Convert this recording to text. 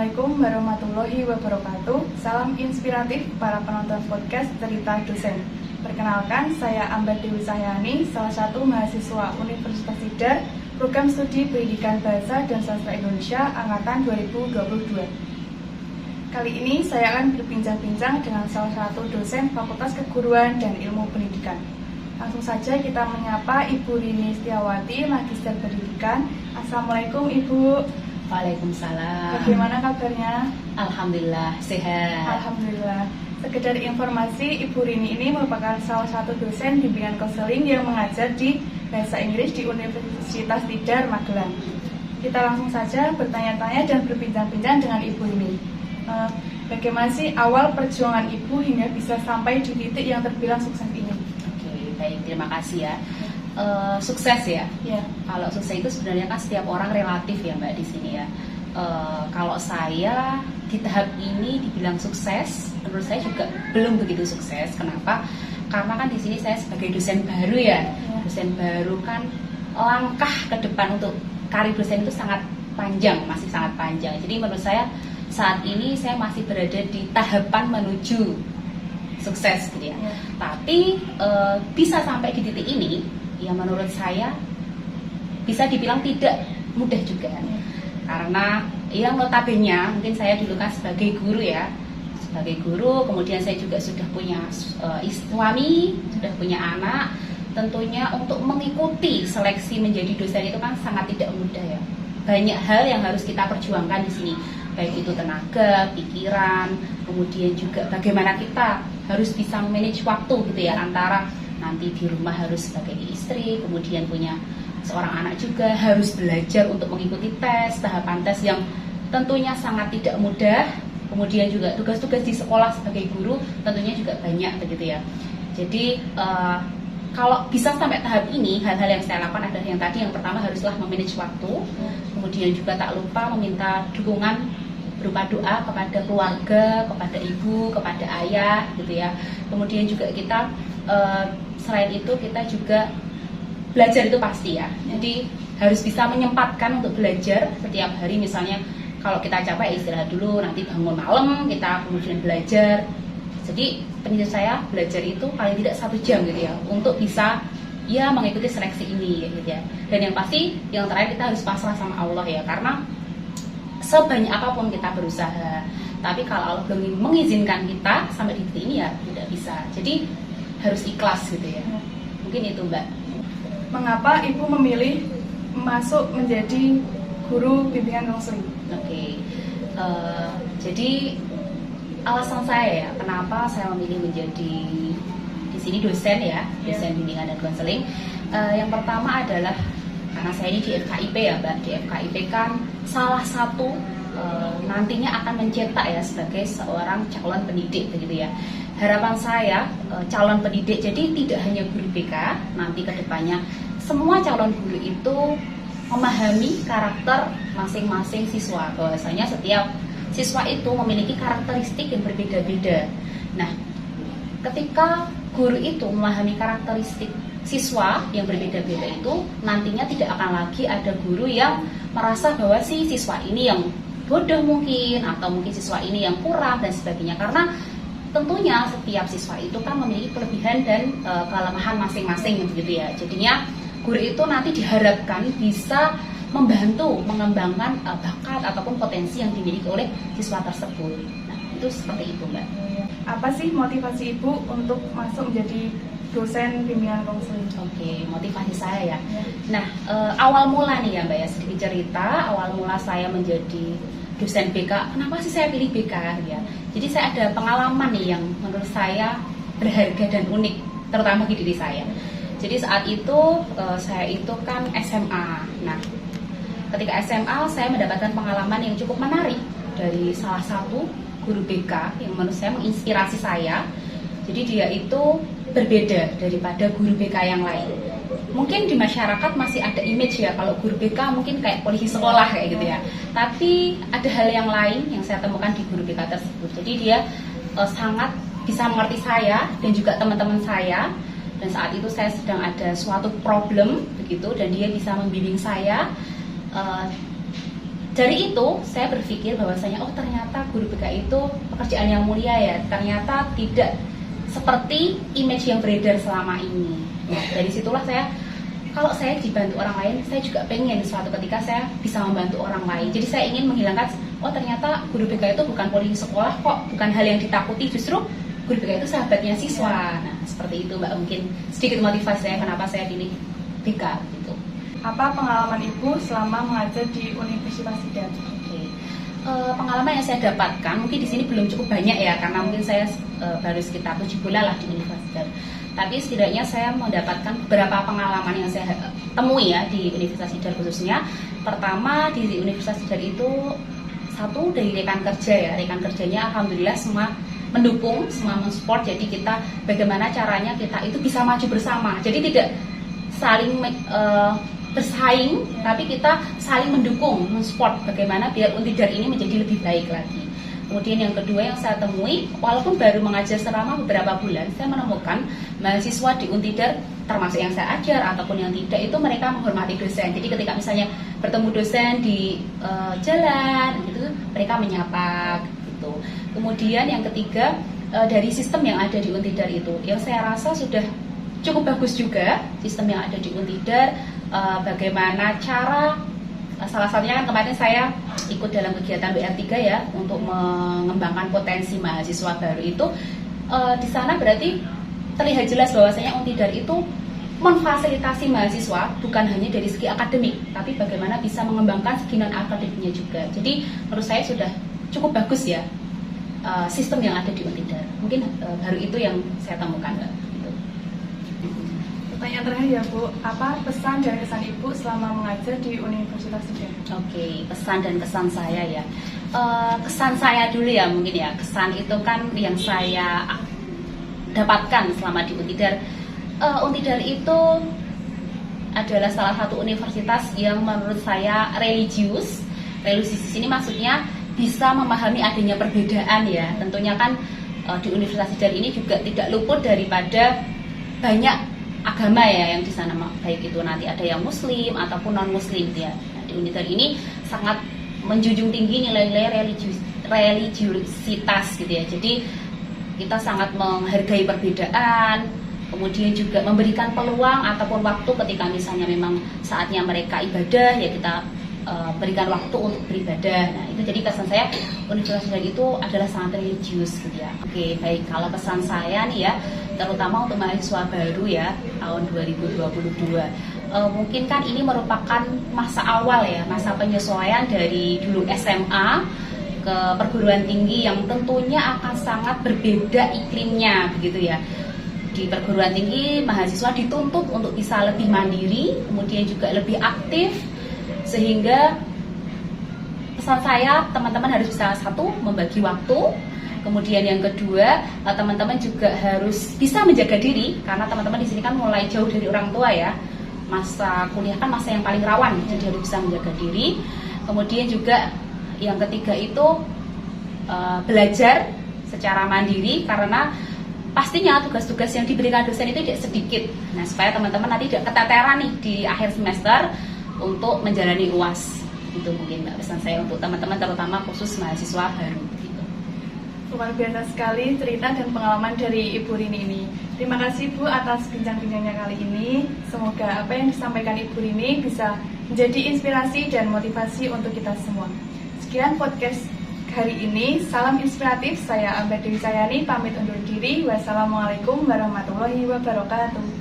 Assalamualaikum warahmatullahi wabarakatuh. Salam inspiratif para penonton podcast Cerita Dosen. Perkenalkan, saya Ambar Dewi Cahyani, salah satu mahasiswa Universitas Tidar, Program Studi Pendidikan Bahasa dan Sastra Indonesia Angkatan 2022. Kali ini saya akan berbincang-bincang dengan salah satu dosen Fakultas Keguruan dan Ilmu Pendidikan. Langsung saja kita menyapa Ibu Rini Setiawati, Magister Pendidikan. Assalamualaikum Ibu. Waalaikumsalam. Bagaimana kabarnya? Alhamdulillah sehat. Alhamdulillah. Sekedar informasi, Ibu Rini ini merupakan salah satu dosen bimbingan konseling yang mengajar di Bahasa Inggris di Universitas Tidar, Magelang. Kita langsung saja bertanya-tanya dan berbincang-bincang dengan Ibu Rini. Bagaimana sih awal perjuangan Ibu hingga bisa sampai di titik yang terbilang sukses ini? Oke, baik, terima kasih ya. Sukses ya. Kalau sukses itu sebenarnya kan setiap orang relatif ya Mbak di sini ya. Kalau saya di tahap ini dibilang sukses, menurut saya juga belum begitu sukses. Kenapa? Karena kan di sini saya sebagai dosen baru ya. Dosen baru kan langkah ke depan untuk karir dosen itu sangat panjang, masih sangat panjang. Jadi menurut saya saat ini saya masih berada di tahapan menuju sukses gitu ya. Tapi bisa sampai di titik ini ya menurut saya bisa dibilang tidak mudah juga. Karena yang notabene mungkin saya dulu kan sebagai guru ya, sebagai guru, kemudian saya juga sudah punya suami, sudah punya anak. Tentunya untuk mengikuti seleksi menjadi dosen itu kan sangat tidak mudah ya. Banyak hal yang harus kita perjuangkan di sini, baik itu tenaga, pikiran, kemudian juga bagaimana kita harus bisa manage waktu gitu ya, antara nanti di rumah harus sebagai istri, kemudian punya seorang anak juga, harus belajar untuk mengikuti tes, tahapan tes yang tentunya sangat tidak mudah. Kemudian juga tugas-tugas di sekolah sebagai guru tentunya juga banyak begitu ya. Jadi kalau bisa sampai tahap ini, hal-hal yang saya lakukan adalah yang tadi, yang pertama haruslah memanage waktu, kemudian juga tak lupa meminta dukungan berupa doa kepada keluarga, kepada ibu, kepada ayah gitu ya. Kemudian juga kita selain itu kita juga belajar itu pasti ya. Jadi harus bisa menyempatkan untuk belajar setiap hari. Misalnya kalau kita capek istirahat dulu, nanti bangun malam kita kemudian belajar. Jadi prinsip saya belajar itu paling tidak 1 jam gitu ya, untuk bisa ya mengikuti seleksi ini gitu ya. Dan yang pasti yang terakhir kita harus pasrah sama Allah ya, karena sebanyak apapun kita berusaha, tapi kalau Allah belum mengizinkan kita sampai di titik ini ya tidak bisa. Jadi harus ikhlas gitu ya. Mungkin itu Mbak. Mengapa Ibu memilih masuk menjadi guru bimbingan konseling? Oke. Jadi alasan saya ya, kenapa saya memilih menjadi di sini dosen ya, dosen bimbingan dan konseling. Yang pertama adalah karena saya ini di FKIP ya Mbak. Di FKIP kan salah satu nantinya akan mencetak ya sebagai seorang calon pendidik begitu ya. Harapan saya calon pendidik, jadi tidak hanya guru BK, nanti ke depannya semua calon guru itu memahami karakter masing-masing siswa, bahwasanya setiap siswa itu memiliki karakteristik yang berbeda-beda. Nah, ketika guru itu memahami karakteristik siswa yang berbeda-beda itu, nantinya tidak akan lagi ada guru yang merasa bahwa si siswa ini yang bodoh mungkin, atau mungkin siswa ini yang kurang dan sebagainya. Karena tentunya setiap siswa itu kan memiliki kelebihan dan kelemahan masing-masing begitu ya. Jadinya guru itu nanti diharapkan bisa membantu mengembangkan bakat ataupun potensi yang dimiliki oleh siswa tersebut. Nah, itu seperti itu Mbak. Apa sih motivasi Ibu untuk masuk menjadi dosen bimbingan konseling? Oke, motivasi saya ya. Nah, awal mula nih ya Mbak ya, sedikit cerita. Awal mula saya menjadi dosen BK, kenapa sih saya pilih BK ya? Jadi saya ada pengalaman nih yang menurut saya berharga dan unik, terutama di diri saya. Jadi saat itu saya itu kan SMA. Nah, ketika SMA saya mendapatkan pengalaman yang cukup menarik dari salah satu guru BK yang menurut saya menginspirasi saya. Jadi dia itu berbeda daripada guru BK yang lain. Mungkin di masyarakat masih ada image ya, kalau guru BK mungkin kayak polisi sekolah kayak gitu ya. Tapi ada hal yang lain yang saya temukan di guru BK tersebut. Jadi dia sangat bisa mengerti saya dan juga teman-teman saya. Dan saat itu saya sedang ada suatu problem begitu, dan dia bisa membimbing saya dari itu saya berpikir bahwasanya oh ternyata guru BK itu pekerjaan yang mulia ya, ternyata tidak seperti image yang beredar selama ini. Nah, dari situlah kalau saya dibantu orang lain, saya juga pengen suatu ketika saya bisa membantu orang lain. Jadi saya ingin menghilangkan, oh ternyata guru BK itu bukan polisi sekolah kok, bukan hal yang ditakuti, justru guru BK itu sahabatnya siswa. Nah seperti itu Mbak, mungkin sedikit motivasi saya kenapa saya pilih BK gitu. Apa pengalaman Ibu selama mengajar di Universitas Sidar? Pengalaman yang saya dapatkan mungkin di sini belum cukup banyak ya, karena mungkin saya baru sekitar 7 bulan lah di Universitas. Tapi setidaknya saya mendapatkan beberapa pengalaman yang saya temui ya di Universitas Sidar khususnya. Pertama di Universitas Sidar itu satu dari rekan kerja ya, rekan kerjanya alhamdulillah semua mendukung, semua mensupport. Jadi kita bagaimana caranya kita itu bisa maju bersama. Jadi tidak saling bersaing, tapi kita saling mendukung, mensupport bagaimana biar Untidar ini menjadi lebih baik lagi. Kemudian yang kedua yang saya temui, walaupun baru mengajar selama beberapa bulan, saya menemukan mahasiswa di Untidar, termasuk yang saya ajar ataupun yang tidak, itu mereka menghormati dosen. Jadi ketika misalnya bertemu dosen di jalan, gitu, mereka menyapa, gitu. Kemudian yang ketiga, dari sistem yang ada di Untidar itu, yang saya rasa sudah cukup bagus juga sistem yang ada di Untidar. Bagaimana cara, salah satunya kan kemarin saya ikut dalam kegiatan BR3 ya untuk mengembangkan potensi mahasiswa baru itu. Di sana berarti terlihat jelas bahwasanya Untidar itu memfasilitasi mahasiswa bukan hanya dari segi akademik, tapi bagaimana bisa mengembangkan segi non akademiknya juga. Jadi menurut saya sudah cukup bagus ya sistem yang ada di Untidar. Mungkin baru itu yang saya temukan Mbak. Pertanyaan terakhir ya Bu, apa pesan dan kesan Ibu selama mengajar di Universitas Sidar? Oke, pesan dan kesan saya ya. Kesan saya dulu ya mungkin ya. Kesan itu kan yang saya dapatkan selama di Untidar. Untidar itu adalah salah satu universitas yang menurut saya religius. Religius di sini maksudnya bisa memahami adanya perbedaan ya. Tentunya kan di Universitas Sidar ini juga tidak luput daripada banyak agama ya yang di sana, baik itu nanti ada yang muslim ataupun non muslim ya. Nah, di Untidar ini sangat menjunjung tinggi nilai-nilai religiusitas gitu ya. Jadi kita sangat menghargai perbedaan, kemudian juga memberikan peluang ataupun waktu ketika misalnya memang saatnya mereka ibadah ya kita berikan waktu untuk beribadah. Nah itu jadi kesan saya Universitas Sidar itu adalah sangat religius gitu ya. Oke baik, kalau pesan saya nih ya, terutama untuk mahasiswa baru ya tahun 2022, mungkin kan ini merupakan masa awal ya, masa penyesuaian dari dulu SMA ke perguruan tinggi yang tentunya akan sangat berbeda iklimnya begitu ya. Di perguruan tinggi mahasiswa dituntut untuk bisa lebih mandiri, kemudian juga lebih aktif, sehingga pesan saya teman-teman harus bisa satu membagi waktu, kemudian yang kedua teman-teman juga harus bisa menjaga diri karena teman-teman di sini kan mulai jauh dari orang tua ya, masa kuliah kan masa yang paling rawan, jadi harus bisa menjaga diri. Kemudian juga yang ketiga itu belajar secara mandiri karena pastinya tugas-tugas yang diberikan dosen itu tidak sedikit. Nah supaya teman-teman nanti tidak keteteran nih di akhir semester untuk menjalani UAS. Itu mungkin Mbak pesan saya untuk teman-teman terutama khusus mahasiswa baru gitu. Luar biasa sekali cerita dan pengalaman dari Ibu Rini ini. Terima kasih Bu atas bincang-bincangnya kali ini. Semoga apa yang disampaikan Ibu Rini bisa menjadi inspirasi dan motivasi untuk kita semua. Sekian podcast hari ini. Salam inspiratif. Saya Amber Dewi Sayani pamit undur diri. Wassalamualaikum warahmatullahi wabarakatuh.